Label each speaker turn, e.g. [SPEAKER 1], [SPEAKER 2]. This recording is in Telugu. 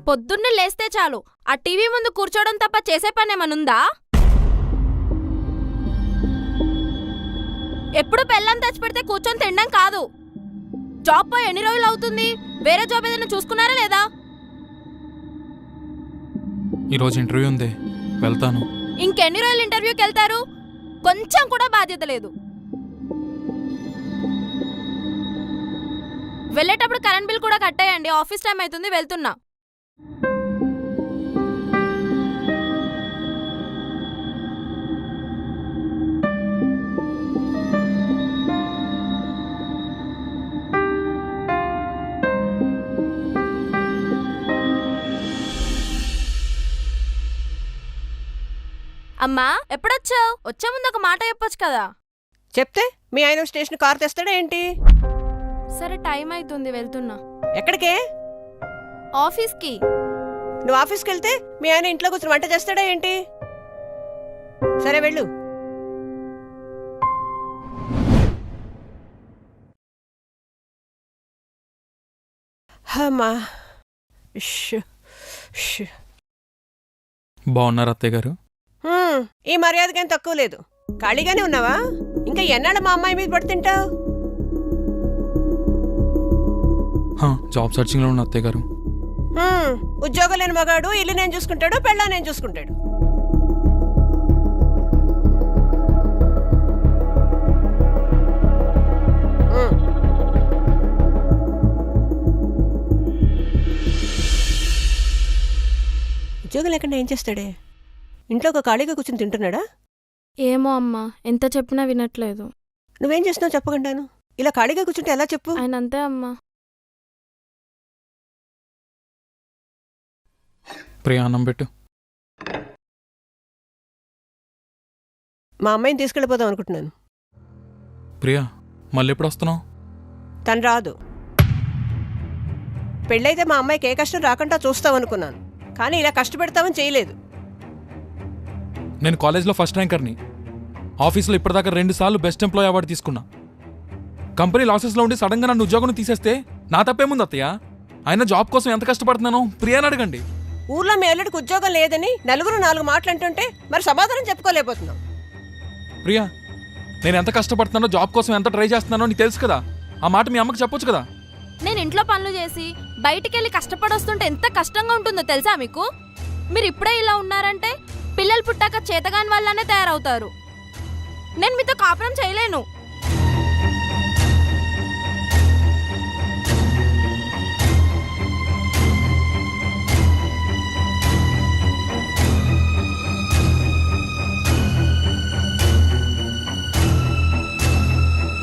[SPEAKER 1] పొద్దున్నే లేస్తే చాలు ఆ టీవీ ముందు కూర్చోవడం తప్ప చేసే పనేమనుందా? ఎప్పుడు పెళ్ళాం తెచ్చిపెడితే కూర్చొని తినడం కాదు. జాబ్ పోయి ఎన్ని రోజులు అవుతుంది? వేరే జాబ్ ఏదైనా చూసుకున్నారా లేదా?
[SPEAKER 2] ఈరోజు ఇంటర్వ్యూ ఉంది, వెళ్తాను.
[SPEAKER 1] ఇంకెన్ని రోజులు ఇంటర్వ్యూకి వెళ్తారు? కొంచెం కూడా బాధ్యత లేదు. వెళ్ళేటప్పుడు కరెంట్ బిల్ కూడా కట్టేయండి. ఆఫీస్ టైం అవుతుంది, వెళ్తున్నా. అమ్మా, ఎప్పుడొచ్చావు? వచ్చే ముందు ఒక మాట చెప్పొచ్చు కదా.
[SPEAKER 3] చెప్తే మీ ఆయన స్టేషన్ కార్ తెస్తాడా ఏంటి?
[SPEAKER 1] సరే, టైం అవుతుంది, వెళ్తున్నా.
[SPEAKER 3] ఎక్కడికే?
[SPEAKER 1] ఆఫీస్కి.
[SPEAKER 3] నువ్వు ఆఫీస్కి వెళ్తే మీ ఆయన ఇంట్లో కూర్చొని వంట చేస్తాడా ఏంటి? సరే వెళ్ళు. అమ్మా,
[SPEAKER 2] బాగున్నారు అత్తయ్య గారు?
[SPEAKER 3] ఈ మర్యాదకేం తక్కువ లేదు. ఖాళీగానే ఉన్నావా? ఇంకా ఎన్నాళ్ళు మా అమ్మాయి మీద పడి తింటావు?
[SPEAKER 2] జాబ్ సర్చింగ్ లో ఉన్న అత్తయ్య గారు.
[SPEAKER 3] ఉద్యోగం లేని మగాడు ఇల్లు నేను చూసుకుంటాడు, పెళ్ళా నేను చూసుకుంటాడు. ఉద్యోగం లేకుండా ఏం చేస్తాడే? ఇంట్లో ఒక ఖాళీగా కూర్చొని తింటున్నాడా?
[SPEAKER 1] ఏమో అమ్మా, ఎంత చెప్పినా వినట్లేదు.
[SPEAKER 3] నువ్వేం చేస్తున్నావు చెప్పకుండాను? ఇలా ఖాళీగా కూర్చుంటే ఎలా చెప్పు?
[SPEAKER 1] ఆయన అంతే అమ్మా.
[SPEAKER 2] ప్రియా, అన్నం పెట్టు.
[SPEAKER 3] మా అమ్మాయిని తీసుకెళ్ళిపోదాం అనుకుంటున్నాను.
[SPEAKER 2] ప్రియా, మళ్ళీ ఎప్పుడు వస్తున్నావు?
[SPEAKER 3] తను రాదు. పెళ్ళైతే మా అమ్మాయికి ఏ కష్టం రాకుండా చూస్తావనుకున్నాను, కానీ ఇలా కష్టపెడతామని చేయలేదు.
[SPEAKER 2] నేను కాలేజ్లో ఫస్ట్ ర్యాంకర్ని. ఆఫీస్లో ఇప్పటిదాకా 2 సార్లు బెస్ట్ ఎంప్లాయీ అవార్డు తీసుకున్నా. కంపెనీ లాసెస్లో ఉండి సడన్గా నన్ను ఉద్యోగం తీసేస్తే నా తప్పేముంది అత్తయ్య? ఆయన జాబ్ కోసం ఎంత కష్టపడుతున్నానో ప్రియాని అడగండి.
[SPEAKER 3] ఊర్లో మీ అల్లుడికి ఉద్యోగం లేదని నలుగురు 4 మాటలు అంటుంటే మరి సమాధానం చెప్పుకోలేకపోతున్నాం.
[SPEAKER 2] ప్రియా, నేను ఎంత కష్టపడుతున్నానో, జాబ్ కోసం ఎంత ట్రై చేస్తున్నానో నీకు తెలుసు కదా. ఆ మాట మీ అమ్మకి చెప్పొచ్చు కదా.
[SPEAKER 1] నేను ఇంట్లో పనులు చేసి బయటికెళ్ళి కష్టపడొస్తుంటే ఎంత కష్టంగా ఉంటుందో తెలుసా మీకు? మీరు ఇప్పుడే ఇలా ఉన్నారంటే పిల్లలు పుట్టాక చేతగాని వాళ్ళనే తయారవుతారు. నేను మీతో కాపురం చేయలేను.